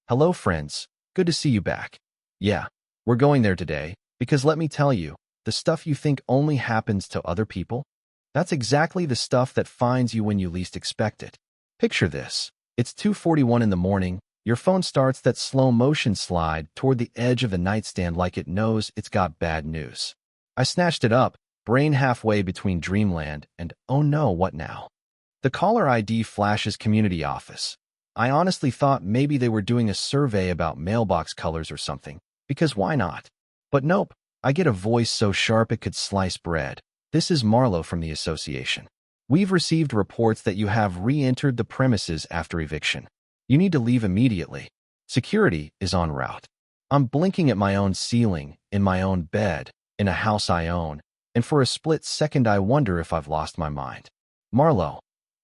Hello, friends. Good to see you back. Yeah, we're going there today, because let me tell you, the stuff you think only happens to other people, that's exactly the stuff that finds you when you least expect it. Picture this. It's 2:41 in the morning. Your phone starts that slow motion slide toward the edge of the nightstand like it knows it's got bad news. I snatched it up, brain halfway between dreamland and oh no, what now? The caller ID flashes community office. I honestly thought maybe they were doing a survey about mailbox colors or something, because why not? But nope, I get a voice so sharp it could slice bread. This is Marlo from the association. We've received reports that you have re-entered the premises after eviction. You need to leave immediately. Security is en route. I'm blinking at my own ceiling, in my own bed, in a house I own, and for a split second I wonder if I've lost my mind. Marlo,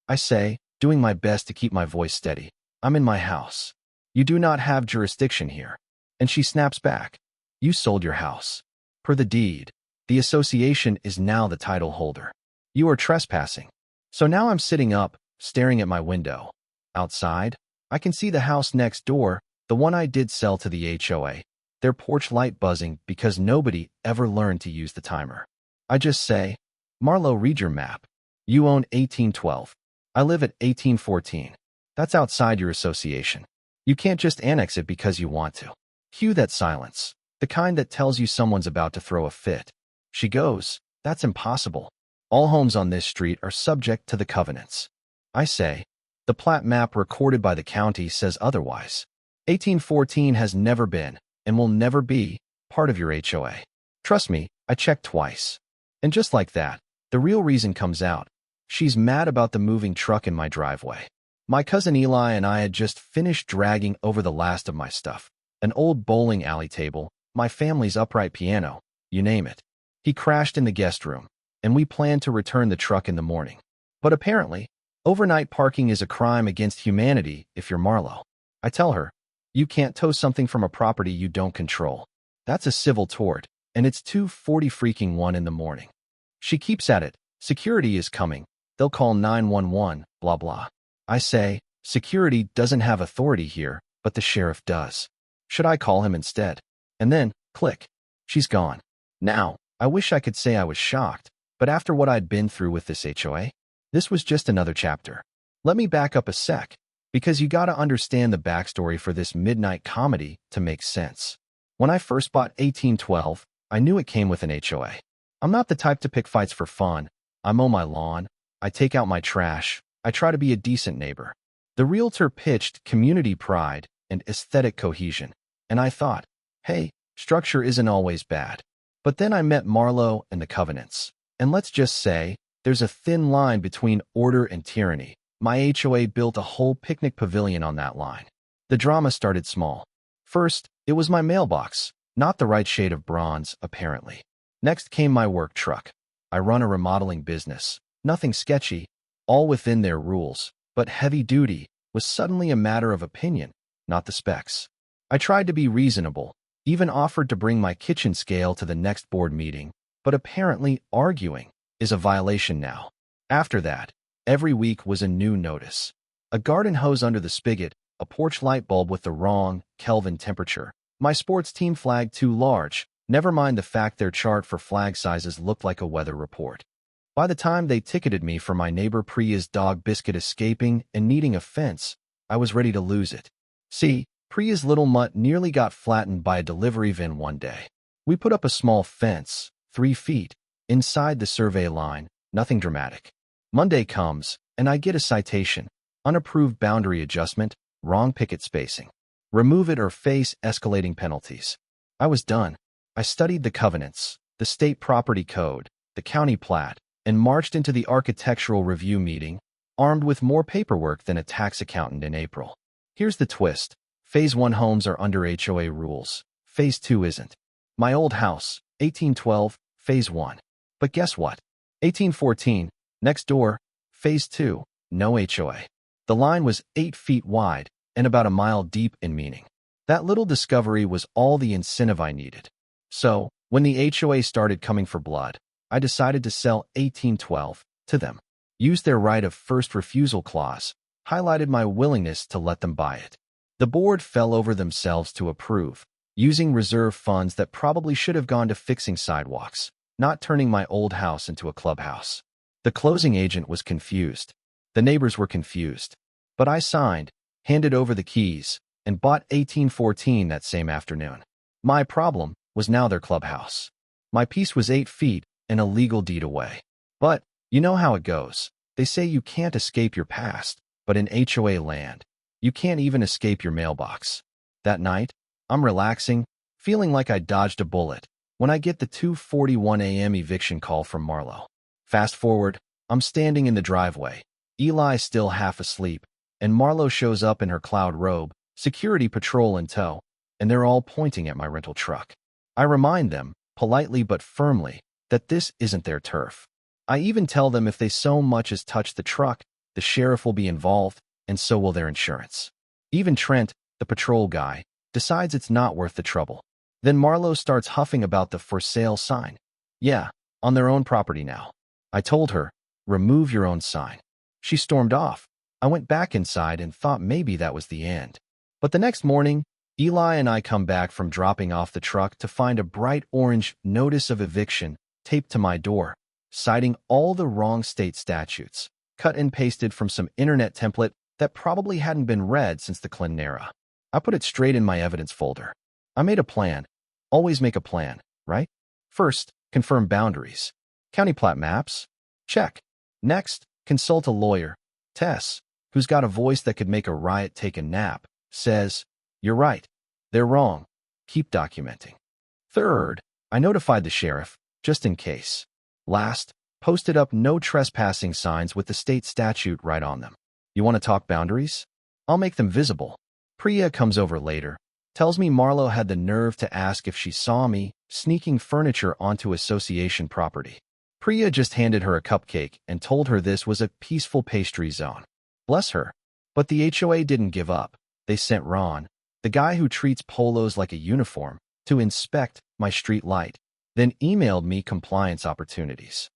I say, doing my best to keep my voice steady. I'm in my house. You do not have jurisdiction here. And she snaps back. You sold your house. Per the deed, the association is now the title holder. You are trespassing. So now I'm sitting up, staring at my window. Outside, I can see the house next door, the one I did sell to the HOA. Their porch light buzzing because nobody ever learned to use the timer. I just say, Marlo, read your map. You own 1812. I live at 1814. That's outside your association. You can't just annex it because you want to. Cue that silence, the kind that tells you someone's about to throw a fit. She goes, that's impossible. All homes on this street are subject to the covenants. I say, the plat map recorded by the county says otherwise. 1814 has never been, and will never be, part of your HOA. Trust me, I checked twice. And just like that, the real reason comes out. She's mad about the moving truck in my driveway. My cousin Eli and I had just finished dragging over the last of my stuff. An old bowling alley table, my family's upright piano, you name it. He crashed in the guest room, and we planned to return the truck in the morning. But apparently, overnight parking is a crime against humanity if you're Marlo. I tell her, you can't tow something from a property you don't control. That's a civil tort, and it's 2:40 in the morning. She keeps at it. Security is coming. They'll call 911, blah blah. I say, security doesn't have authority here, but the sheriff does. Should I call him instead? And then, click. She's gone. Now, I wish I could say I was shocked, but after what I'd been through with this HOA, this was just another chapter. Let me back up a sec, because you gotta understand the backstory for this midnight comedy to make sense. When I first bought 1812, I knew it came with an HOA. I'm not the type to pick fights for fun. I mow my lawn. I take out my trash. I try to be a decent neighbor. The realtor pitched community pride and aesthetic cohesion, and I thought, hey, structure isn't always bad. But then I met Marlo and the covenants, and let's just say, there's a thin line between order and tyranny. My HOA built a whole picnic pavilion on that line. The drama started small. First, it was my mailbox, not the right shade of bronze, apparently. Next came my work truck. I run a remodeling business. Nothing sketchy, all within their rules, but heavy duty was suddenly a matter of opinion, not the specs. I tried to be reasonable, even offered to bring my kitchen scale to the next board meeting, but apparently arguing is a violation now. After that, every week was a new notice. A garden hose under the spigot, a porch light bulb with the wrong Kelvin temperature, my sports team flag too large, never mind the fact their chart for flag sizes looked like a weather report. By the time they ticketed me for my neighbor Priya's dog Biscuit escaping and needing a fence, I was ready to lose it. See, Priya's little mutt nearly got flattened by a delivery van one day. We put up a small fence, 3 feet, inside the survey line, nothing dramatic. Monday comes, and I get a citation. Unapproved boundary adjustment, wrong picket spacing. Remove it or face escalating penalties. I was done. I studied the covenants, the state property code, the county plat, and marched into the architectural review meeting, armed with more paperwork than a tax accountant in April. Here's the twist. Phase 1 homes are under HOA rules. Phase 2 isn't. My old house, 1812, Phase 1. But guess what? 1814, next door, Phase 2, no HOA. The line was 8 feet wide and about a mile deep in meaning. That little discovery was all the incentive I needed. So, when the HOA started coming for blood, I decided to sell 1812 to them. Used their right of first refusal clause, highlighted my willingness to let them buy it. The board fell over themselves to approve, using reserve funds that probably should have gone to fixing sidewalks, not turning my old house into a clubhouse. The closing agent was confused. The neighbors were confused. But I signed, handed over the keys, and bought 1814 that same afternoon. My problem was now their clubhouse. My piece was 8 feet and a legal deed away. But you know how it goes. They say you can't escape your past, but in HOA land, you can't even escape your mailbox. That night, I'm relaxing, feeling like I dodged a bullet, when I get the 2:41 a.m. eviction call from Marlo. Fast forward, I'm standing in the driveway, Eli still half asleep, and Marlo shows up in her cloud robe, security patrol in tow, and they're all pointing at my rental truck. I remind them, politely but firmly, that this isn't their turf. I even tell them if they so much as touch the truck, the sheriff will be involved, and so will their insurance. Even Trent, the patrol guy, decides it's not worth the trouble. Then Marlo starts huffing about the for sale sign. Yeah, on their own property now. I told her, remove your own sign. She stormed off. I went back inside and thought maybe that was the end. But the next morning, Eli and I come back from dropping off the truck to find a bright orange notice of eviction taped to my door, citing all the wrong state statutes, cut and pasted from some internet template that probably hadn't been read since the Clinton era. I put it straight in my evidence folder. I made a plan. Always make a plan, right? First, confirm boundaries. County plat maps? Check. Next, consult a lawyer. Tess, who's got a voice that could make a riot take a nap, says, you're right. They're wrong. Keep documenting. Third, I notified the sheriff, just in case. Last, posted up no trespassing signs with the state statute right on them. You want to talk boundaries? I'll make them visible. Priya comes over later, tells me Marlo had the nerve to ask if she saw me sneaking furniture onto association property. Priya just handed her a cupcake and told her this was a peaceful pastry zone. Bless her. But the HOA didn't give up. They sent Ron, the guy who treats polos like a uniform, to inspect my street light, then emailed me compliance opportunities.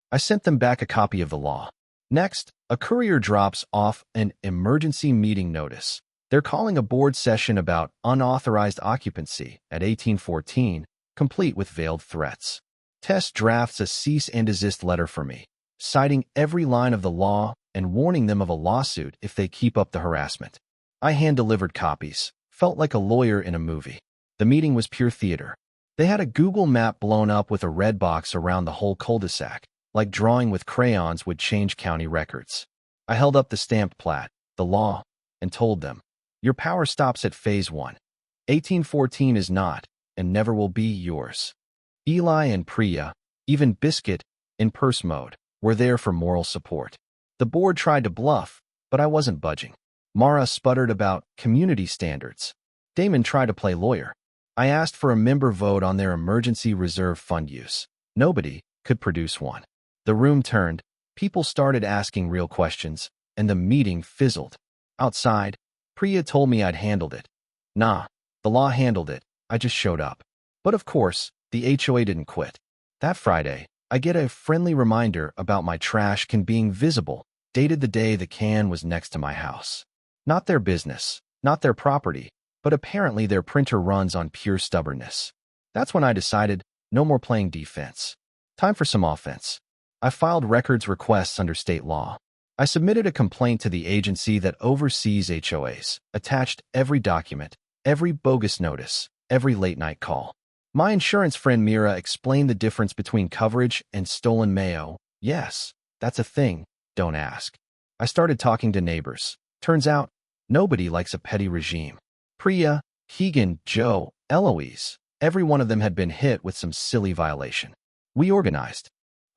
I sent them back a copy of the law. Next, a courier drops off an emergency meeting notice. They're calling a board session about unauthorized occupancy at 1814, complete with veiled threats. Tess drafts a cease and desist letter for me, citing every line of the law and warning them of a lawsuit if they keep up the harassment. I hand-delivered copies, felt like a lawyer in a movie. The meeting was pure theater. They had a Google map blown up with a red box around the whole cul-de-sac, like drawing with crayons would change county records. I held up the stamped plat, the law, and told them, your power stops at phase 1. 1814 is not, and never will be, yours. Eli and Priya, even Biscuit, in purse mode, were there for moral support. The board tried to bluff, but I wasn't budging. Mara sputtered about community standards. Damon tried to play lawyer. I asked for a member vote on their emergency reserve fund use. Nobody could produce one. The room turned, people started asking real questions, and the meeting fizzled. Outside, Priya told me I'd handled it. Nah, the law handled it, I just showed up. But of course, the HOA didn't quit. That Friday, I get a friendly reminder about my trash can being visible, dated the day the can was next to my house. Not their business, not their property, but apparently their printer runs on pure stubbornness. That's when I decided, no more playing defense. Time for some offense. I filed records requests under state law. I submitted a complaint to the agency that oversees HOAs, attached every document, every bogus notice, every late-night call. My insurance friend Mira explained the difference between coverage and stolen mayo. Yes, that's a thing, don't ask. I started talking to neighbors. Turns out, nobody likes a petty regime. Priya, Keegan, Joe, Eloise, every one of them had been hit with some silly violation. We organized,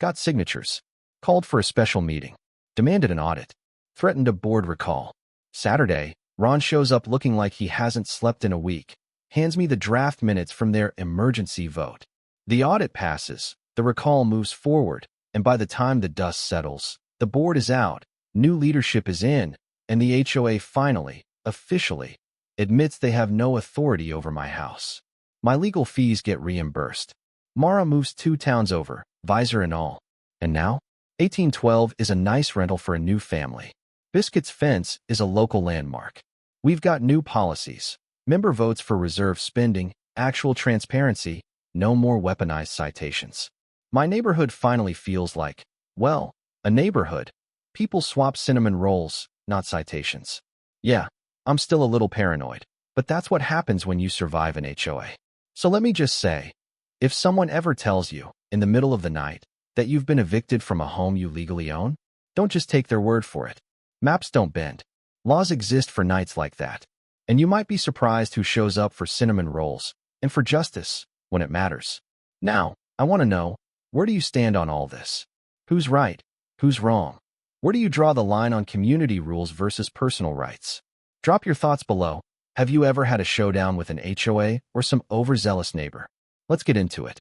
got signatures, called for a special meeting, demanded an audit, threatened a board recall. Saturday, Ron shows up looking like he hasn't slept in a week, hands me the draft minutes from their emergency vote. The audit passes, the recall moves forward, and by the time the dust settles, the board is out, new leadership is in, and the HOA finally, officially, admits they have no authority over my house. My legal fees get reimbursed. Mara moves 2 towns over, visor and all. And now, 1812 is a nice rental for a new family. Biscuit's fence is a local landmark. We've got new policies. Member votes for reserve spending, actual transparency, no more weaponized citations. My neighborhood finally feels like, well, a neighborhood. People swap cinnamon rolls, not citations. Yeah, I'm still a little paranoid, but that's what happens when you survive an HOA. So let me just say, if someone ever tells you, in the middle of the night, that you've been evicted from a home you legally own, don't just take their word for it. Maps don't bend. Laws exist for nights like that. And you might be surprised who shows up for cinnamon rolls and for justice when it matters. Now, I want to know, where do you stand on all this? Who's right? Who's wrong? Where do you draw the line on community rules versus personal rights? Drop your thoughts below. Have you ever had a showdown with an HOA or some overzealous neighbor? Let's get into it.